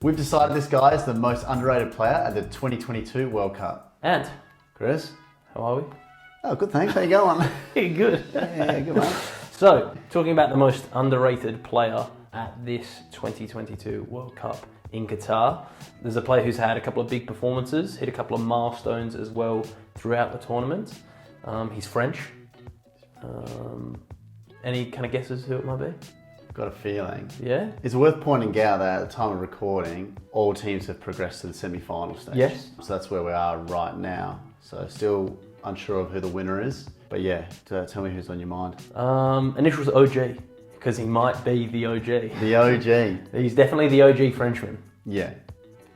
We've decided this guy is the most underrated player at the 2022 World Cup. And Chris? how are we? Oh, good, thanks. How you going? Good. Yeah, good, man. So, talking about the most underrated player at this 2022 World Cup in Qatar, there's a player who's had a couple of big performances, hit a couple of milestones as well throughout the tournament. He's French. Any kind of guesses who it might be? Got a feeling. Yeah? It's worth pointing out that at the time of recording, all teams have progressed to the semi-final stage. Yes. So that's where we are right now. So still unsure of who the winner is. But yeah, tell me who's on your mind. Initials OG, because he might be the OG. The OG. He's definitely the OG Frenchman. Yeah.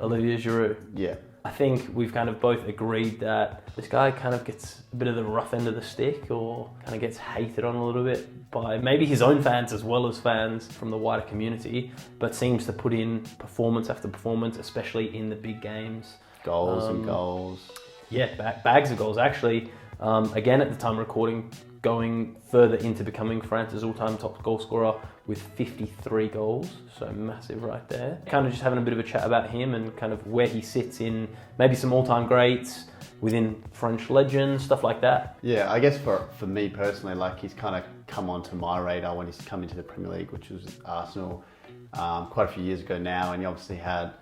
Olivier Giroud. Yeah. I think we've kind of both agreed that this guy kind of gets a bit of the rough end of the stick, or kind of gets hated on a little bit by maybe his own fans as well as fans from the wider community, but seems to put in performance after performance, especially in the big games. Goals and goals. Yeah, bags of goals actually. Again, at the time of recording, going further into becoming France's all-time top goal scorer with 53 goals, so massive right there. Kind of just having a bit of a chat about him and kind of where he sits in maybe some all-time greats, within French legends, stuff like that. Yeah, I guess for me personally, like he's kind of come onto my radar when he's come into the Premier League, which was Arsenal quite a few years ago now, and he obviously had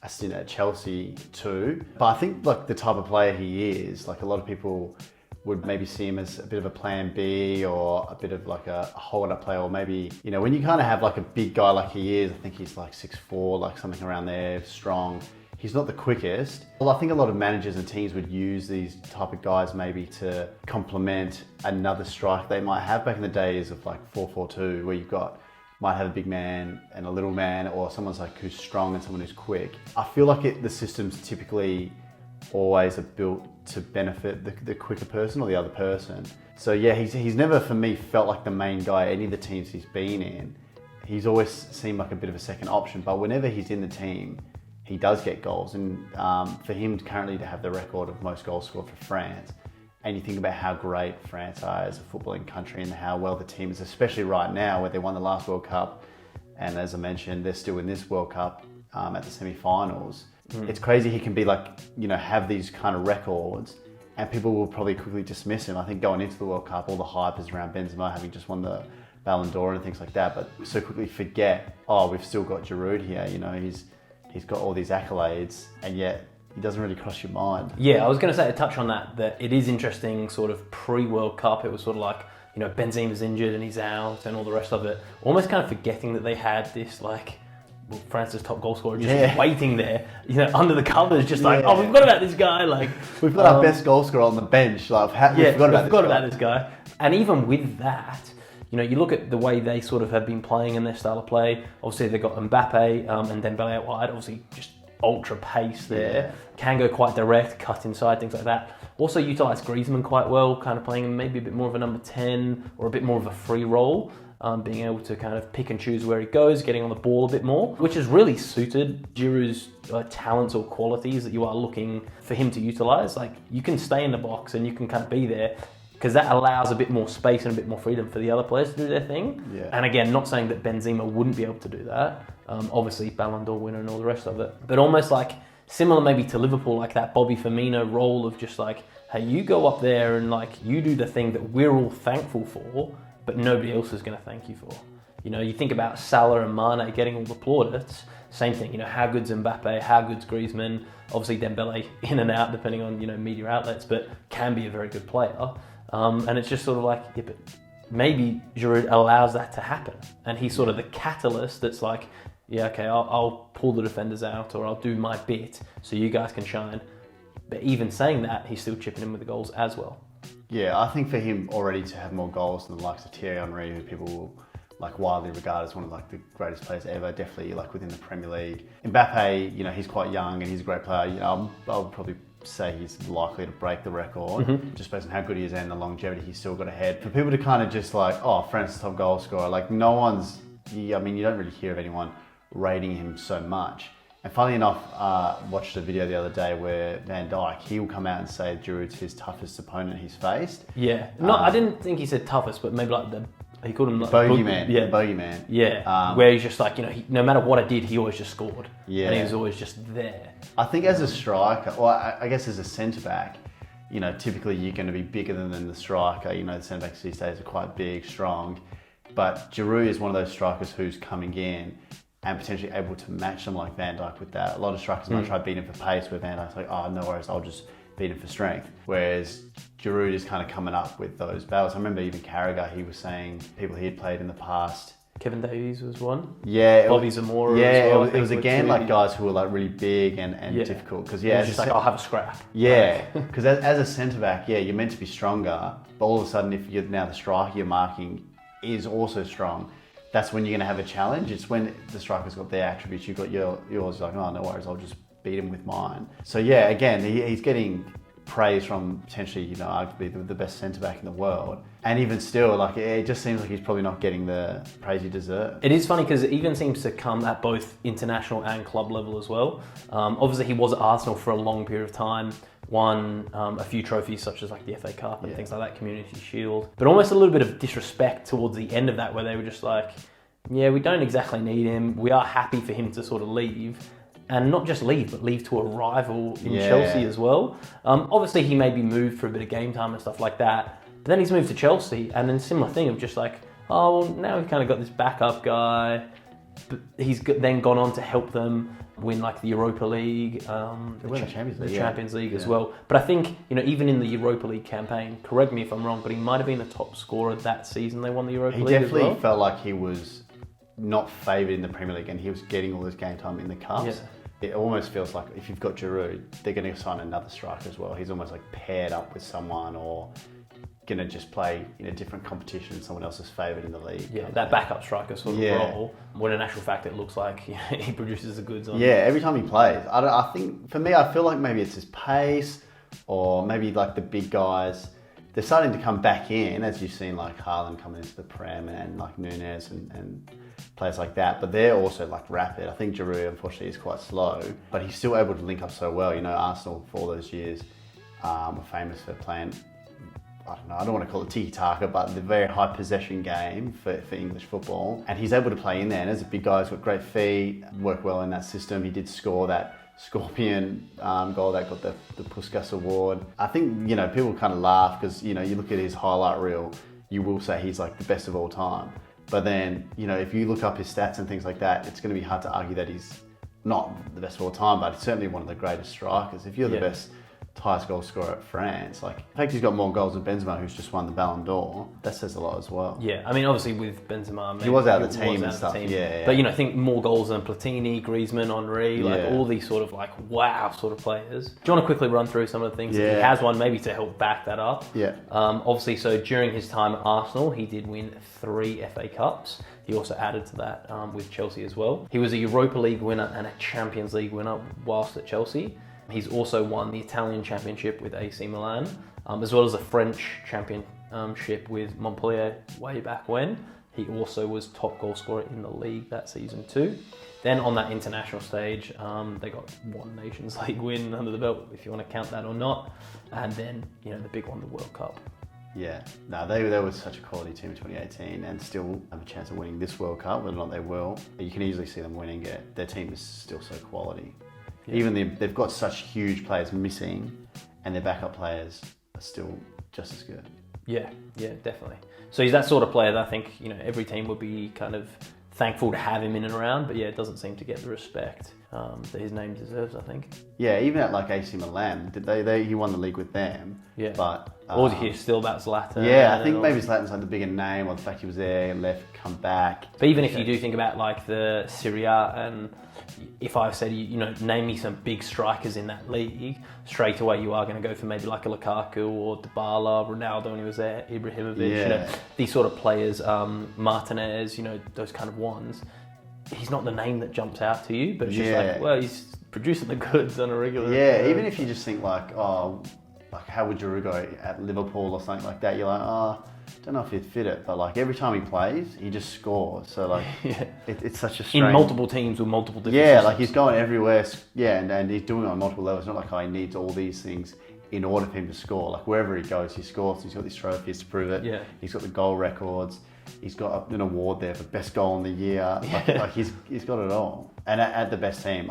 a stint at Chelsea too. But I think like the type of player he is, like a lot of people would maybe see him as a bit of a plan B or a bit of like a hold-up player, or maybe, you know, when you kind of have like a big guy like he is, I think he's like 6'4", like something around there, strong. He's not the quickest. Well, I think a lot of managers and teams would use these type of guys maybe to complement another strike they might have back in the days of like 4-4-2, where you've got, might have a big man and a little man, or someone's like who's strong and someone who's quick. I feel like the systems typically always are built to benefit the quicker person or the other person. So yeah, he's never for me felt like the main guy at any of the teams he's been in. He's always seemed like a bit of a second option, but whenever he's in the team, he does get goals. And for him currently to have the record of most goals scored for France, and you think about how great France are as a footballing country and how well the team is, especially right now where they won the last World Cup, and as I mentioned, they're still in this World Cup at the semi-finals. It's crazy he can be like, you know, have these kind of records and people will probably quickly dismiss him. I think going into the World Cup, all the hype is around Benzema having just won the Ballon d'Or and things like that, but so quickly forget, oh, we've still got Giroud here, you know, he's got all these accolades and yet he doesn't really cross your mind. Yeah, I was going to say to touch on that it is interesting sort of pre-World Cup, it was sort of like, you know, Benzema's injured and he's out and all the rest of it, almost kind of forgetting that they had this like, France's top goal scorer just waiting there, you know, under the covers, just like, oh, we've forgot about this guy. Like, we've got our best goal scorer on the bench. Like, we forgot about this guy. And even with that, you know, you look at the way they sort of have been playing in their style of play. Obviously, they've got Mbappe and Dembele out wide. Obviously, just ultra pace there. Can go quite direct, cut inside, things like that. Also utilise Griezmann quite well, kind of playing maybe a bit more of a number 10 or a bit more of a free role. Being able to kind of pick and choose where he goes, getting on the ball a bit more, which has really suited Giroud's talents or qualities that you are looking for him to utilise. Like, you can stay in the box and you can kind of be there, because that allows a bit more space and a bit more freedom for the other players to do their thing. Yeah. And again, not saying that Benzema wouldn't be able to do that. Obviously, Ballon d'Or winner and all the rest of it. But almost like, similar maybe to Liverpool, like that Bobby Firmino role of just like, hey, you go up there and like, you do the thing that we're all thankful for, but nobody else is going to thank you for. You know, you think about Salah and Mane getting all the plaudits, same thing, you know, how good's Mbappe, how good's Griezmann, obviously Dembele in and out depending on, you know, media outlets, but can be a very good player. And it's just sort of like, yeah, but maybe Giroud allows that to happen. And he's sort of the catalyst that's like, yeah, okay, I'll pull the defenders out or I'll do my bit so you guys can shine. But even saying that, he's still chipping in with the goals as well. Yeah, I think for him already to have more goals than the likes of Thierry Henry, who people will like widely regard as one of like the greatest players ever, definitely like within the Premier League. Mbappe, you know, he's quite young and he's a great player. You know, I'll probably say he's likely to break the record just based on how good he is and the longevity he's still got ahead. For people to kind of just like, oh, France's top goal scorer, like no one's, I mean, you don't really hear of anyone rating him so much. And funnily enough, watched a video the other day where Van Dijk, he'll come out and say Giroud's his toughest opponent he's faced. Yeah, no, I didn't think he said toughest, but maybe like the He called him like bogeyman. Yeah, bogeyman. Yeah, where he's just like, no matter what I did, he always just scored. Yeah, and he was always just there. I think as a striker, or I guess as a centre back, typically you're going to be bigger than the striker. The centre backs these days are quite big, strong, but Giroud is one of those strikers who's coming in and potentially able to match them like Van Dijk with that. A lot of strikers might try to beat him for pace, where Van Dijk's like, oh, no worries, I'll just beat him for strength. Whereas Giroud is kind of coming up with those battles. I remember even Carragher, he was saying people he had played in the past. Kevin Davies was one. Yeah. Bobby Zamora Yeah, as well, it was again like guys who were like really big and difficult. Because it's just like, I'll have a scrap. Yeah, because as a centre-back, you're meant to be stronger, but all of a sudden if you're now the striker you're marking is also strong, that's when you're going to have a challenge. It's when the striker's got their attributes, you've got yours, like, oh, no worries, I'll just beat him with mine. So yeah, again, he's getting praise from potentially, arguably the best centre-back in the world. And even still, like, it just seems like he's probably not getting the praise he deserves. It is funny because it even seems to come at both international and club level as well. Obviously, he was at Arsenal for a long period of time, won a few trophies such as like the FA Cup and things like that, Community Shield. But almost a little bit of disrespect towards the end of that, where they were just like, yeah, we don't exactly need him. We are happy for him to sort of leave. And not just leave, but leave to a rival in Chelsea as well. Obviously, he may be moved for a bit of game time and stuff like that. But then he's moved to Chelsea, and then similar thing of just like, oh, well, now we've kind of got this backup guy. But he's then gone on to help them win like the Europa League, the Champions League as well. But I think, even in the Europa League campaign, correct me if I'm wrong, but he might have been the top scorer that season they won the Europa League. He definitely felt like he was not favoured in the Premier League, and he was getting all this game time in the cups. Yeah. It almost feels like if you've got Giroud, they're going to sign another striker as well. He's almost like paired up with someone, or going to just play in a different competition. Someone else is favoured in the league. Yeah, that backup striker sort of role. When in actual fact, it looks like he produces the goods on. Yeah, every time he plays. I think for me, I feel like maybe it's his pace, or maybe like the big guys. They're starting to come back in, as you've seen like Haaland coming into the Prem and like Nunes and players like that, but they're also like rapid. I think Giroud unfortunately is quite slow, but he's still able to link up so well. Arsenal for all those years were famous for playing, I don't want to call it tiki-taka, but the very high possession game for English football. And he's able to play in there, and as a big guy, he's got great feet, work well in that system. He did score that Scorpion goal that got the Puskas Award. I think, people kind of laugh because, you look at his highlight reel, you will say he's like the best of all time. But then, if you look up his stats and things like that, it's going to be hard to argue that he's not the best of all time, but he's certainly one of the greatest strikers. If you're the best, highest goal scorer at France, like, in fact, he's got more goals than Benzema, who's just won the Ballon d'Or. That says a lot as well. Yeah, I mean, obviously with Benzema, he was out of the team and stuff. Yeah. But I think more goals than Platini, Griezmann, Henry, like all these sort of like wow sort of players. Do you want to quickly run through some of the things that he has won, maybe to help back that up? Yeah. Obviously, so during his time at Arsenal, he did win 3 FA Cups. He also added to that with Chelsea as well. He was a Europa League winner and a Champions League winner whilst at Chelsea. He's also won the Italian Championship with AC Milan, as well as a French Championship with Montpellier way back when. He also was top goal scorer in the league that season too. Then on that international stage, they got one Nations League win under the belt, if you want to count that or not. And then, the big one, the World Cup. Yeah, no, they were such a quality team in 2018 and still have a chance of winning this World Cup, whether or not they will. You can easily see them winning it. Their team is still so quality. Yeah. Even they've got such huge players missing, and their backup players are still just as good. Yeah, definitely. So he's that sort of player that I think every team would be kind of thankful to have him in and around. But it doesn't seem to get the respect that his name deserves, I think. Yeah, even at like AC Milan, he won the league with them. Yeah, but or did you hear still about Zlatan? Yeah, I think maybe Zlatan's like the bigger name, or the fact he was there, left, come back. But even if you do think about like the Serie A, and if I said name me some big strikers in that league, straight away you are going to go for maybe like a Lukaku or Dybala, Ronaldo when he was there, Ibrahimovic, these sort of players, Martinez, those kind of ones. He's not the name that jumps out to you, but it's just like, well, he's producing the goods on a regular. Yeah, even if you just think like, like how would Giroud go at Liverpool or something like that? You're like, don't know if he'd fit it, but like every time he plays, he just scores. So like, it's such a strange... In multiple teams with multiple different systems. Like he's going everywhere. Yeah, and he's doing it on multiple levels. It's not like he needs all these things in order for him to score. Like wherever he goes, he scores. He's got these trophies to prove it. Yeah. He's got the goal records. He's got an award there for best goal in the year. Like he's got it all. And at the best team,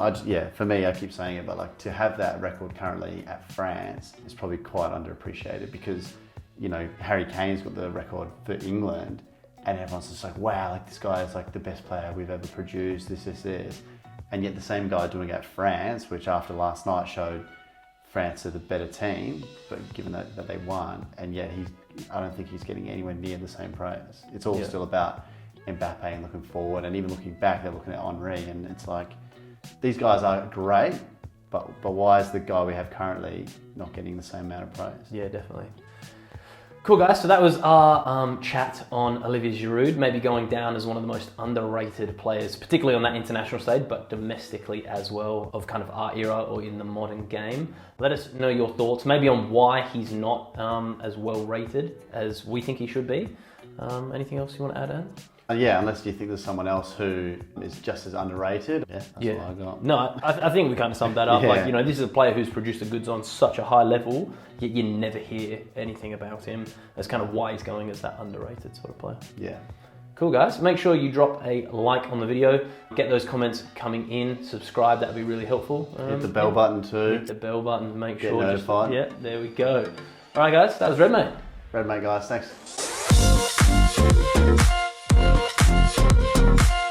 for me, I keep saying it, but like to have that record currently at France is probably quite underappreciated because, you know, Harry Kane's got the record for England and everyone's just like, wow, like this guy is like the best player we've ever produced, this. And yet the same guy doing it at France, which after last night showed France are the better team, but given that they won, and yet I don't think he's getting anywhere near the same praise. It's all still about Mbappe and looking forward, and even looking back, they're looking at Henry, and it's like, these guys are great, but why is the guy we have currently not getting the same amount of praise? Yeah, definitely. Cool, guys. So that was our chat on Olivier Giroud, maybe going down as one of the most underrated players, particularly on that international stage, but domestically as well, of kind of our era or in the modern game. Let us know your thoughts, maybe on why he's not as well rated as we think he should be. Anything else you want to add, Anne? Yeah, unless you think there's someone else who is just as underrated. Yeah, that's what I got. No, I think we kind of summed that up. Like, you know, this is a player who's produced the goods on such a high level, yet you never hear anything about him. That's kind of why he's going as that underrated sort of player. Yeah. Cool, guys. Make sure you drop a like on the video. Get those comments coming in. Subscribe. That would be really helpful. Hit the bell button too. Hit the bell button. Make Get sure. notified. Yeah, there we go. All right, guys. That was Red Mate. Red Mate, guys. Thanks.